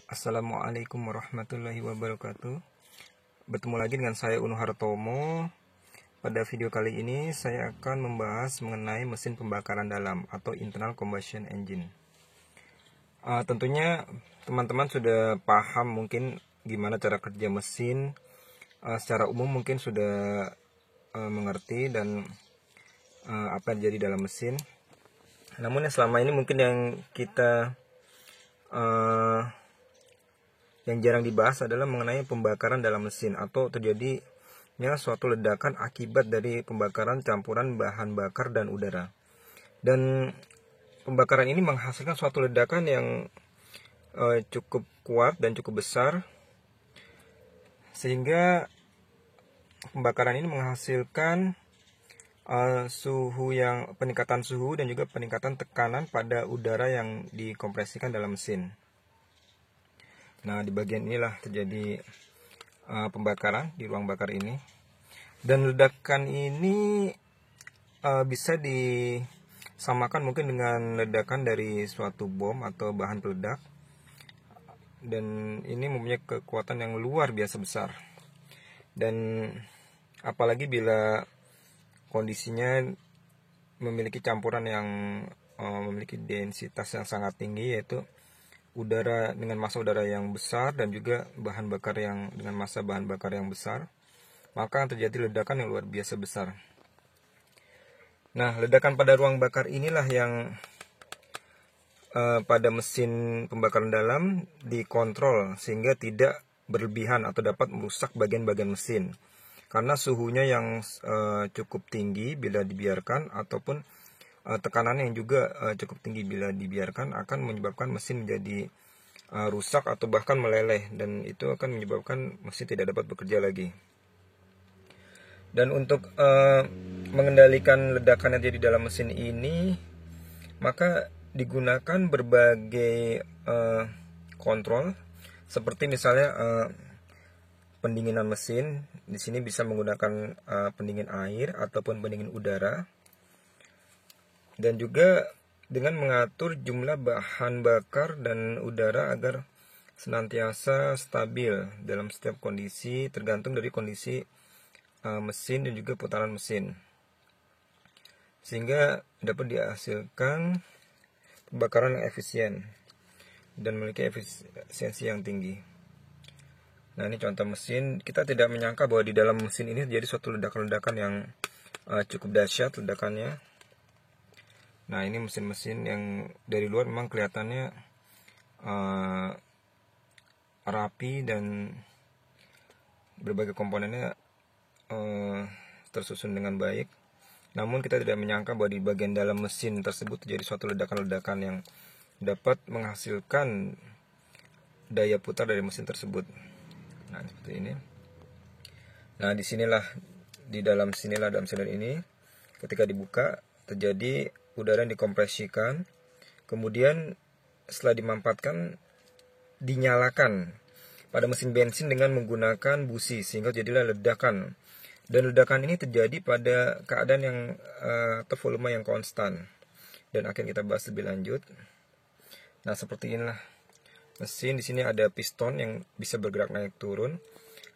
Assalamualaikum warahmatullahi wabarakatuh. Bertemu lagi dengan saya Unu Hartomo. Pada video kali ini saya akan membahas mengenai mesin pembakaran dalam atau internal combustion engine. Tentunya teman-teman sudah paham mungkin gimana cara kerja mesin. Secara umum mungkin sudah mengerti dan apa yang terjadi dalam mesin. Namun yang selama ini mungkin yang kita yang jarang dibahas adalah mengenai pembakaran dalam mesin atau terjadinya suatu ledakan akibat dari pembakaran campuran bahan bakar dan udara. Dan pembakaran ini menghasilkan suatu ledakan yang cukup kuat dan cukup besar, sehingga pembakaran ini menghasilkan peningkatan suhu dan juga peningkatan tekanan pada udara yang dikompresikan dalam mesin. Nah, di bagian inilah terjadi pembakaran di ruang bakar ini. Dan ledakan ini bisa disamakan mungkin dengan ledakan dari suatu bom atau bahan peledak. Dan ini mempunyai kekuatan yang luar biasa besar. Dan apalagi bila kondisinya memiliki campuran yang memiliki densitas yang sangat tinggi, yaitu udara dengan massa udara yang besar dan juga bahan bakar yang dengan massa bahan bakar yang besar, maka terjadi ledakan yang luar biasa besar. Nah, ledakan pada ruang bakar inilah yang pada mesin pembakaran dalam dikontrol sehingga tidak berlebihan atau dapat merusak bagian-bagian mesin, karena suhunya yang cukup tinggi bila dibiarkan ataupun tekanannya yang juga cukup tinggi bila dibiarkan akan menyebabkan mesin menjadi rusak atau bahkan meleleh, dan itu akan menyebabkan mesin tidak dapat bekerja lagi. Dan untuk mengendalikan ledakan yang terjadi dalam mesin ini, maka digunakan berbagai kontrol, seperti misalnya pendinginan mesin. Di sini bisa menggunakan pendingin air ataupun pendingin udara. Dan juga dengan mengatur jumlah bahan bakar dan udara agar senantiasa stabil dalam setiap kondisi, tergantung dari kondisi mesin dan juga putaran mesin, sehingga dapat dihasilkan pembakaran yang efisien dan memiliki efisiensi yang tinggi. Nah, ini contoh mesin. Kita tidak menyangka bahwa di dalam mesin ini terjadi suatu ledakan-ledakan yang cukup dahsyat ledakannya. Nah, ini mesin-mesin yang dari luar memang kelihatannya rapi dan berbagai komponennya tersusun dengan baik. Namun kita tidak menyangka bahwa di bagian dalam mesin tersebut terjadi suatu ledakan-ledakan yang dapat menghasilkan daya putar dari mesin tersebut. Nah, seperti ini. Nah, dalam silinder ini ketika dibuka terjadi udara yang dikompresikan, kemudian setelah dimampatkan dinyalakan pada mesin bensin dengan menggunakan busi, sehingga jadilah ledakan. Dan ledakan ini terjadi pada keadaan yang atau volume yang konstan, dan akan kita bahas lebih lanjut. Nah, seperti inilah mesin. Di sini ada piston yang bisa bergerak naik turun.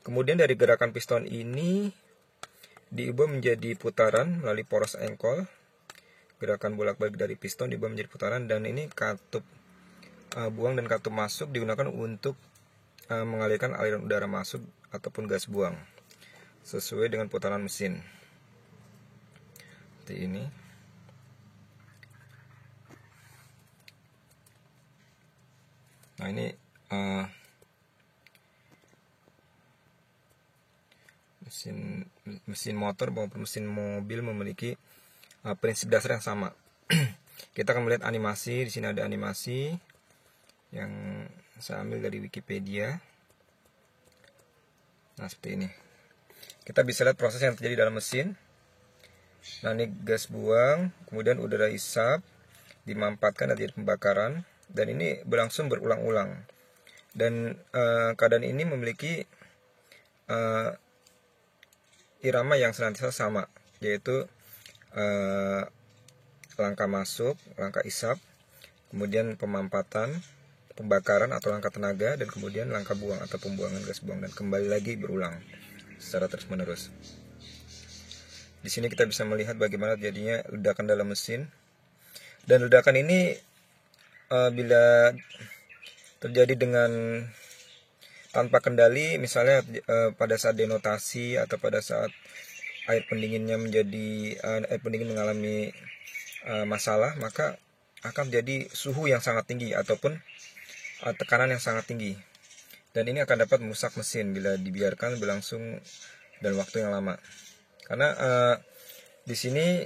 Kemudian dari gerakan piston ini diubah menjadi putaran melalui poros engkol. Gerakan bolak-balik dari piston diubah menjadi putaran, dan ini katup buang dan katup masuk digunakan untuk mengalirkan aliran udara masuk ataupun gas buang sesuai dengan putaran mesin. Seperti ini. Nah, ini mesin motor maupun mesin mobil memiliki prinsip dasar yang sama. Kita akan melihat animasi. Di sini ada animasi yang saya ambil dari Wikipedia. Nah, seperti ini. Kita bisa lihat proses yang terjadi dalam mesin. Nah, ini gas buang, kemudian udara isap dimampatkan dan terjadi pembakaran, dan ini berlangsung berulang-ulang. Dan keadaan ini memiliki irama yang senantiasa sama, yaitu langkah masuk, langkah isap, kemudian pemampatan, pembakaran atau langkah tenaga, dan kemudian langkah buang atau pembuangan gas buang, dan kembali lagi berulang secara terus-menerus. Di sini kita bisa melihat bagaimana terjadinya ledakan dalam mesin. Dan ledakan ini bila terjadi dengan tanpa kendali, misalnya pada saat denotasi atau pada saat air pendingin mengalami masalah, maka akan terjadi suhu yang sangat tinggi ataupun tekanan yang sangat tinggi. Dan ini akan dapat merusak mesin bila dibiarkan berlangsung dalam waktu yang lama. Karena di sini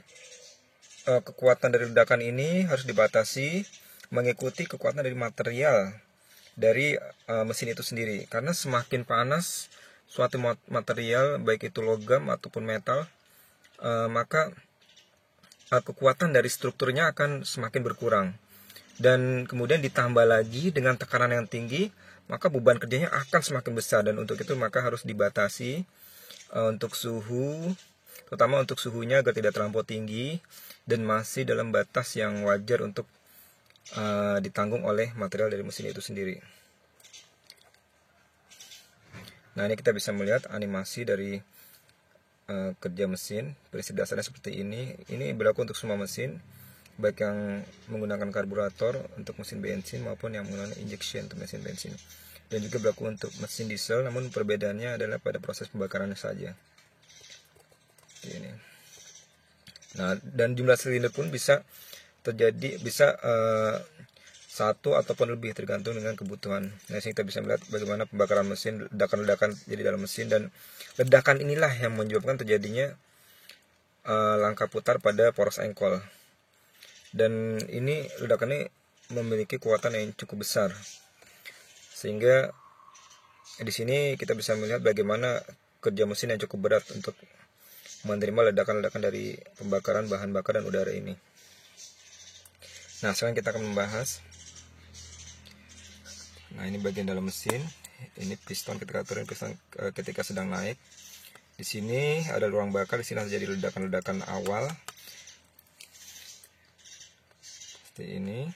kekuatan dari ledakan ini harus dibatasi mengikuti kekuatan dari material dari mesin itu sendiri. Karena semakin panas suatu material, baik itu logam ataupun metal, maka kekuatan dari strukturnya akan semakin berkurang. Dan kemudian ditambah lagi dengan tekanan yang tinggi, maka beban kerjanya akan semakin besar. Dan untuk itu maka harus dibatasi untuk suhu, terutama untuk suhunya agar tidak terlampau tinggi dan masih dalam batas yang wajar untuk ditanggung oleh material dari mesin itu sendiri. Nah, ini kita bisa melihat animasi dari kerja mesin. Prinsip dasarnya seperti ini. Ini berlaku untuk semua mesin, baik yang menggunakan karburator untuk mesin bensin maupun yang menggunakan injection untuk mesin bensin. Dan juga berlaku untuk mesin diesel, namun perbedaannya adalah pada proses pembakarannya saja. Ini. Nah, dan jumlah silinder pun bisa satu ataupun lebih tergantung dengan kebutuhan. Nah, sini kita bisa melihat bagaimana pembakaran mesin, ledakan-ledakan jadi dalam mesin, dan ledakan inilah yang menyebabkan terjadinya langkah putar pada poros engkol. Dan ini ledakan ini memiliki kekuatan yang cukup besar, sehingga di sini kita bisa melihat bagaimana kerja mesin yang cukup berat untuk menerima ledakan-ledakan dari pembakaran bahan bakar dan udara ini. Nah, sekarang kita akan membahas. Nah, ini bagian dalam mesin. Ini piston ketika turun, piston ketika sedang naik. Di sini ada ruang bakar, di sini terjadi ledakan-ledakan awal. Seperti ini.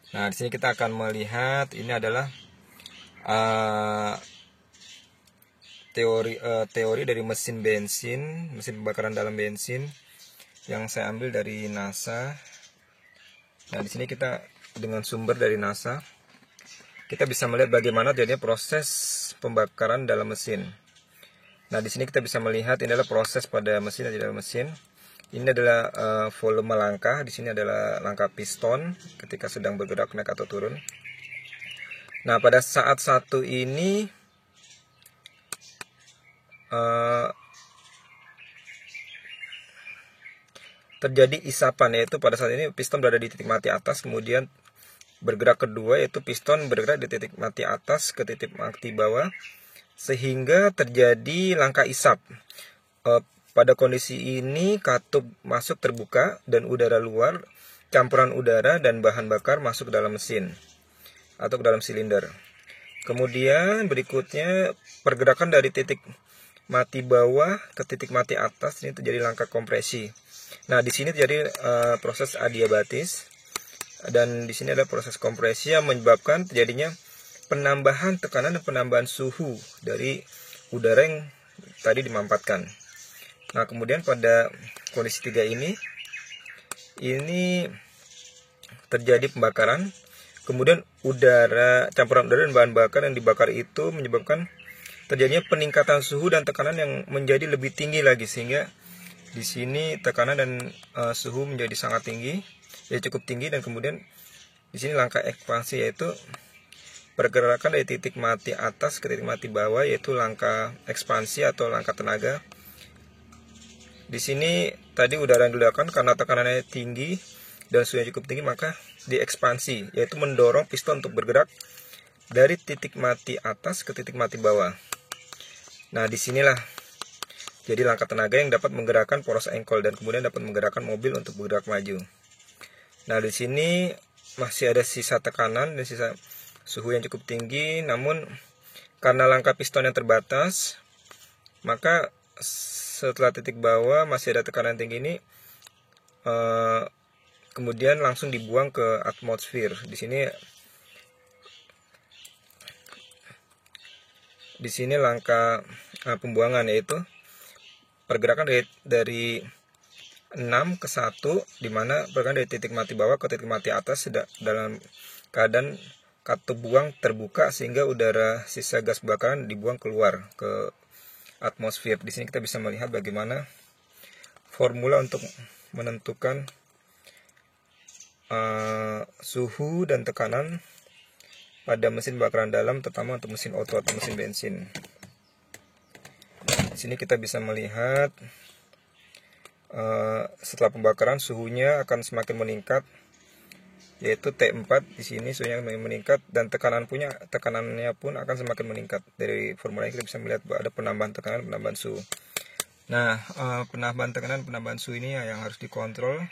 Nah, di sini kita akan melihat ini adalah teori dari mesin bensin, mesin pembakaran dalam bensin yang saya ambil dari NASA. Nah, di sini kita dengan sumber dari NASA, kita bisa melihat bagaimana terjadinya proses pembakaran dalam mesin. Nah, di sini kita bisa melihat ini adalah proses pada mesin dan di dalam mesin. Ini adalah volume langkah. Di sini adalah langkah piston ketika sedang bergerak naik atau turun. Nah, pada saat satu ini terjadi isapan, yaitu pada saat ini piston berada di titik mati atas, kemudian bergerak kedua yaitu piston bergerak di titik mati atas ke titik mati bawah, sehingga terjadi langkah isap. Pada kondisi ini katup masuk terbuka dan udara luar, campuran udara dan bahan bakar masuk ke dalam mesin atau ke dalam silinder. Kemudian berikutnya pergerakan dari titik mati bawah ke titik mati atas, ini terjadi langkah kompresi. Nah, di sini terjadi proses adiabatis, dan di sini ada proses kompresi yang menyebabkan terjadinya penambahan tekanan dan penambahan suhu dari udara yang tadi dimampatkan. Nah, kemudian pada kondisi 3 ini terjadi pembakaran, kemudian campuran udara dan bahan bakar yang dibakar itu menyebabkan terjadinya peningkatan suhu dan tekanan yang menjadi lebih tinggi lagi, sehingga di sini tekanan dan suhu menjadi sangat tinggi, ya cukup tinggi. Dan kemudian di sini langkah ekspansi, yaitu pergerakan dari titik mati atas ke titik mati bawah, yaitu langkah ekspansi atau langkah tenaga. Di sini tadi udara yang diledakan karena tekanannya tinggi dan suhunya cukup tinggi, maka diekspansi, yaitu mendorong piston untuk bergerak dari titik mati atas ke titik mati bawah. Nah, disinilah jadi langkah tenaga yang dapat menggerakkan poros engkol dan kemudian dapat menggerakkan mobil untuk bergerak maju. Nah, di sini masih ada sisa tekanan dan sisa suhu yang cukup tinggi, namun karena langkah piston yang terbatas, maka setelah titik bawah masih ada tekanan tinggi ini, kemudian langsung dibuang ke atmosfer. Di sini langkah pembuangan, yaitu pergerakan dari 6 ke 1, dimana pergerakan dari titik mati bawah ke titik mati atas dalam keadaan katup buang terbuka, sehingga udara sisa gas bakaran dibuang keluar ke atmosfer. Di sini kita bisa melihat bagaimana formula untuk menentukan suhu dan tekanan pada mesin bakaran dalam, terutama untuk mesin Otto atau mesin bensin. Di sini kita bisa melihat setelah pembakaran suhunya akan semakin meningkat, yaitu T4. Di sini suhunya meningkat dan tekanannya pun akan semakin meningkat. Dari formula ini kita bisa melihat bahwa ada penambahan tekanan, penambahan suhu. Nah, penambahan tekanan, penambahan suhu ini yang harus dikontrol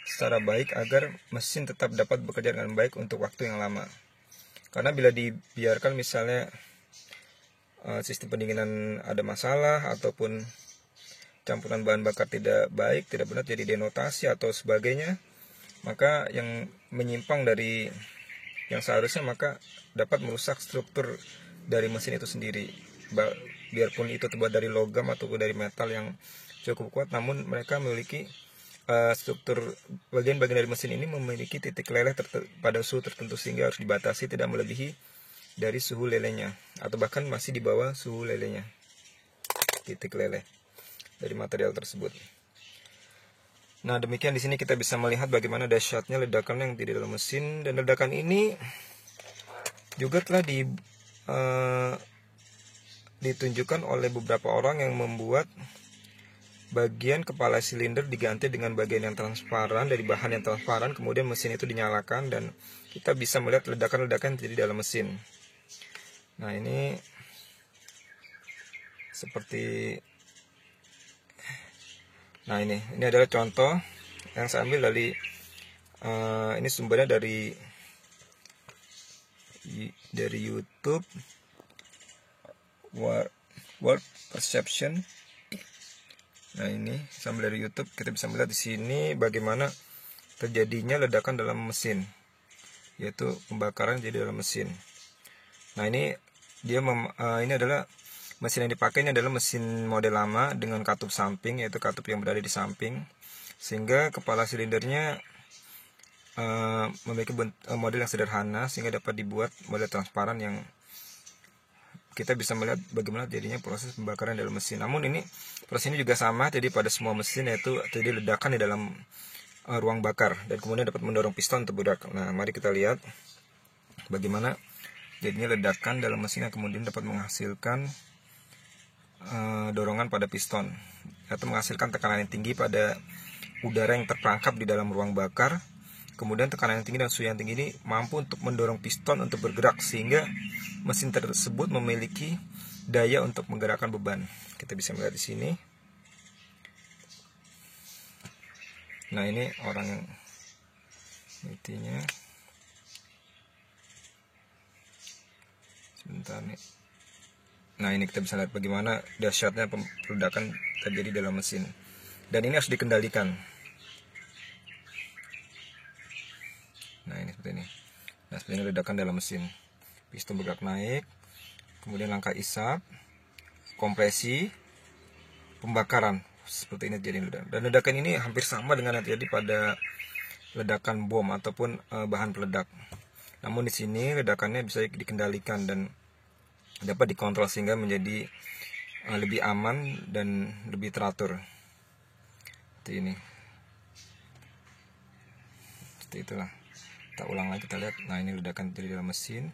secara baik agar mesin tetap dapat bekerja dengan baik untuk waktu yang lama. Karena bila dibiarkan misalnya sistem pendinginan ada masalah ataupun campuran bahan bakar tidak baik, tidak benar, jadi denotasi atau sebagainya, maka yang menyimpang dari yang seharusnya maka dapat merusak struktur dari mesin itu sendiri. Biarpun itu terbuat dari logam atau dari metal yang cukup kuat, namun mereka memiliki struktur bagian-bagian dari mesin ini memiliki titik leleh pada suhu tertentu, sehingga harus dibatasi tidak melebihi dari suhu lelehnya, atau bahkan masih di bawah suhu lelehnya, titik leleh dari material tersebut. Nah, demikian di sini kita bisa melihat bagaimana dahsyatnya ledakan yang di dalam mesin, dan ledakan ini juga telah ditunjukkan oleh beberapa orang yang membuat bagian kepala silinder diganti dengan bagian yang transparan, dari bahan yang transparan, kemudian mesin itu dinyalakan dan kita bisa melihat ledakan-ledakan yang terjadi dalam mesin. Nah, ini seperti, nah ini adalah contoh yang saya ambil dari ini sumbernya dari YouTube, World Perception. Nah, ini sambil dari YouTube kita bisa melihat di sini bagaimana terjadinya ledakan dalam mesin, yaitu pembakaran jadi dalam mesin. Nah, ini ini adalah mesin yang dipakai, ini adalah mesin model lama dengan katup samping, yaitu katup yang berada di samping, sehingga kepala silindernya memiliki model yang sederhana, sehingga dapat dibuat model transparan yang kita bisa melihat bagaimana jadinya proses pembakaran dalam mesin. Namun ini proses ini juga sama jadi pada semua mesin, yaitu terjadi ledakan di dalam ruang bakar dan kemudian dapat mendorong piston untuk bergerak. Nah, mari kita lihat bagaimana jadinya ledakan dalam mesin yang kemudian dapat menghasilkan dorongan pada piston atau menghasilkan tekanan yang tinggi pada udara yang terperangkap di dalam ruang bakar. Kemudian tekanan yang tinggi dan suhu yang tinggi ini mampu untuk mendorong piston untuk bergerak, sehingga mesin tersebut memiliki daya untuk menggerakkan beban. Kita bisa melihat di sini. Nah, ini orang yang intinya. Sebentar nih. Nah, ini kita bisa lihat bagaimana dahsyatnya ledakan terjadi dalam mesin. Dan ini harus dikendalikan. Nah, ini seperti ini. Nah, seperti ini ledakan dalam mesin. Piston bergerak naik, kemudian langkah isap, kompresi, pembakaran. Seperti ini terjadi ledakan. Dan ledakan ini hampir sama dengan yang terjadi pada ledakan bom ataupun bahan peledak. Namun di sini ledakannya bisa dikendalikan dan dapat dikontrol sehingga menjadi lebih aman dan lebih teratur. Seperti ini. Seperti itulah. Kita ulang lagi, kita lihat. Nah, ini ledakan terjadi dalam mesin.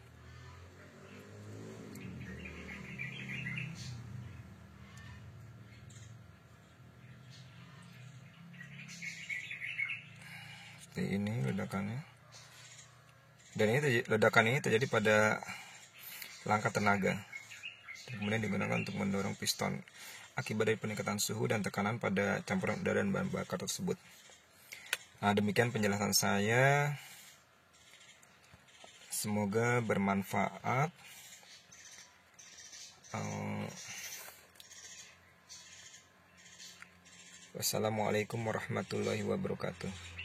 Seperti ini ledakannya. Dan ini ledakan ini terjadi pada langkah tenaga. Dan kemudian digunakan untuk mendorong piston akibat dari peningkatan suhu dan tekanan pada campuran udara dan bahan bakar tersebut. Nah, demikian penjelasan saya. Semoga bermanfaat. Wassalamualaikum warahmatullahi wabarakatuh.